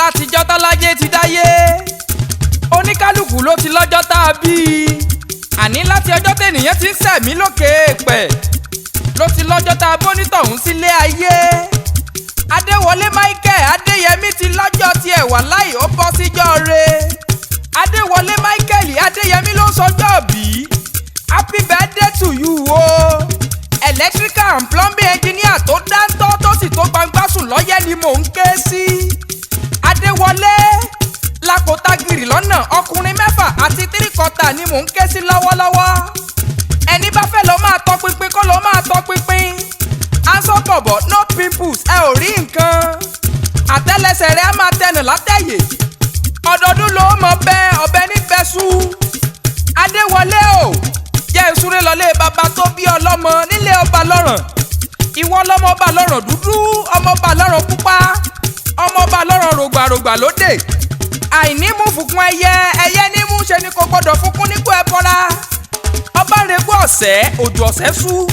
látijọ́ táláyé ti dáyé oníkálukú ló ti lọ́jọ́ tá a bí i àní láti ọjọ́ tènìyàn ti ń sẹ̀mí lókè èèpẹ̀ ló ti lọ́jọ́ tá a bónítọ̀hún sílé ayé. Adéwọlé Michael Adéyẹmí ti lọ́jọ́ tiẹ̀ wà láì ó bọ́ síjọ́ re. Adéwọlé Michael Adéyẹmí ló sọjọ́ bí. Happy birthday to you o. Electrical and plumbing engineer tó dáńtọ́ tó sì tó gbangba sùn lọ́yẹ́ ni mò ń ké sí. Adéwọlé lakotagiri lọ́nà ọkùnrin mẹ́fà àti tíríkọ́tà ni mò ń ké sí lọ́wọ́lọ́wọ́. Ẹni bá fẹ́ lọ máa tọpinpin kó lọ máa tọpinpin. Aṣọ bọ̀bọ̀ no pimples ẹ ò rí nǹkan. Àtẹ́lẹsẹ̀ rẹ̀ á máa tẹnu látẹ̀yè. Ọdọọdún ló mọ bẹ́ ọbẹ̀ níbẹ̀ sú. Adéwọlé o jẹ́ ìsúré lọlé bàbá tó bí ọlọ́mọ nílé ọba lọ́ràn. Ìwọ lọ́mọ ọba lọ́ràn dúdú ọmọ ọba lọ́ràn pupa ọmọ ọba lọ́ràn rògbàrògbà lóde. Àìnímú fùkún ẹyẹ nímú ṣe ni kò gbọdọ̀ fúnkún nígbó ẹ bọ́ra. Ọba ń regbó ọ̀sẹ̀ òjò ọ̀sẹ̀ sú.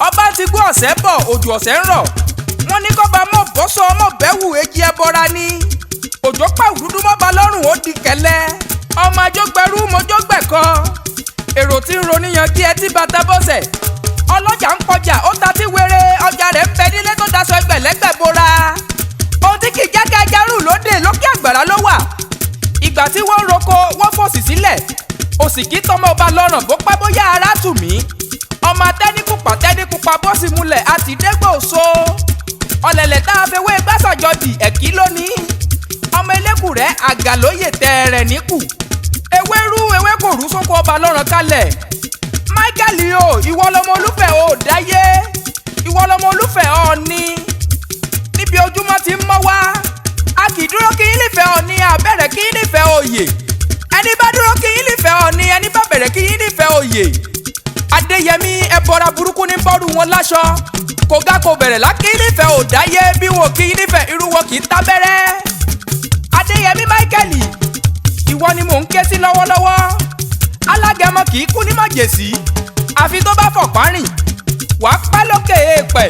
Ọba ti gbó ọ̀sẹ̀ bọ̀ òjò ọ̀sẹ̀ ń rọ̀. Wọ́n ní kọ́ba mọ̀ bọ́sọ ọmọ bẹ́wù èjì ẹ bọ́ra ni. Òjò pàwù dúdú mọ́ba lọ́rùn ó di kẹ̀lẹ́. Ọmọ ajógbẹrú mojógbẹ̀kọ. Èrò tí ń roníyan kí ẹ ti bàtà bọ́sẹ̀. Ọlọ́jà ń kọjà ó ta tí wéré ọjà rẹ̀ ń bẹ nílé tó daṣọ ẹgbẹ̀lẹ́gbẹ̀ bora. Ohun tí kì í jáde ajárù lóde lókè àgbàrá ló wà. Ìgbà tí wọ́n ń roko wọ́n fòsì sílẹ̀. Òsìkí tọmọ ọba lọ́ràn bó pẹ́ bóyá ara tù mí. Ọmọ atẹ́níkùpà bọ́sì múlẹ̀ àti dégbò so. Ọ̀lẹ̀lẹ̀ tá a fi wé gbàsàjọdì ẹ̀kí lónìí. Ọmọ elékùrẹ́ àgàlóyè tẹ̀rẹ̀ níkù. Ewé kò rú sóko ọba lọ́ràn kalẹ̀. Michael o ìwọ lọmọ olúfẹ́ o dáyé. Ìwọ lọmọ olúfẹ́ Ọọ̀ni. Níbi ojúmọ́ ti ń mọ́ wá. A kì í dúró kí yín nífẹ̀ẹ́ Ọọ̀ni àbẹ̀rẹ̀ kí yín nífẹ̀ẹ́ oyè. Ẹni bá dúró kí yín nífẹ̀ẹ́ Ọọ̀ni ẹni bá bẹ̀rẹ̀ kí yín nífẹ̀ẹ́ oyè. Adéyẹmí ẹbọra burúkú ní bọ́ọ̀rù wọn láṣọ. Kò ga kò bẹ̀rẹ̀ lákì í nífẹ̀ẹ́ ò dáyé bí wọn kì í nífẹ̀ẹ́ irú wọn kì í tábẹ́rẹ́. Adéyẹmí Michael ìwọ ni mò ń ké sí lọ́wọ́lọ́wọ́. Alágẹmọ kì í kú ní mọ̀jèsí. Àfi tó bá fọ̀pá rìn. Wàá pẹ́ lókè èèpẹ̀.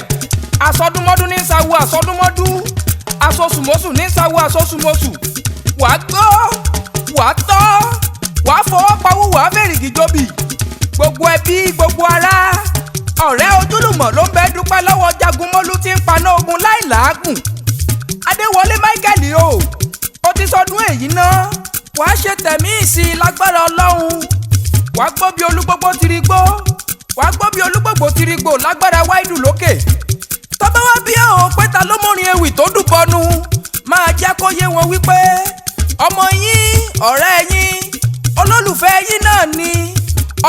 Asọdúnmọ́dún ní sawu asọdúnmọ́dún. Asosùmọ́sù ní sawu asosùmọ́sù. Wàá gbọ́ wàá tọ́ wàá fọwọ́ pawú wàá fèrègì jóbi. Gbogbo ẹbí gbogbo ará ọ̀rẹ́ ojúlùmọ̀ ló ń bẹ dúpẹ́ lọ́wọ́ Jagunmólú tí ń paná ogun láì làágùn. Adéwọlé Michael o ti sọdún èyí náà wàá ṣe tẹ̀mí ìsìn lágbára Ọlọ́run. Wàá gbọ́ bí olúgbógbó tirigbó wàá gbọ́ bí olúgbógbó tirigbó lágbára wáìdù lókè. Tọ́bá wá bí ọ̀ pé ta ló mọ̀rin ewì tó dùn bọnu máa jẹ́ kó yé wọn wípé ọmọ yín ọ̀rẹ́ yín olólùfẹ́ yín náà ni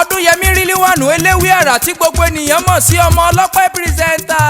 Ọdúnyẹmí Rílíwánù Eléwì àrà tí gbogbo ènìyàn mọ̀ sí ọmọ ọlọ́pẹ́ pírẹsẹ́ńtà.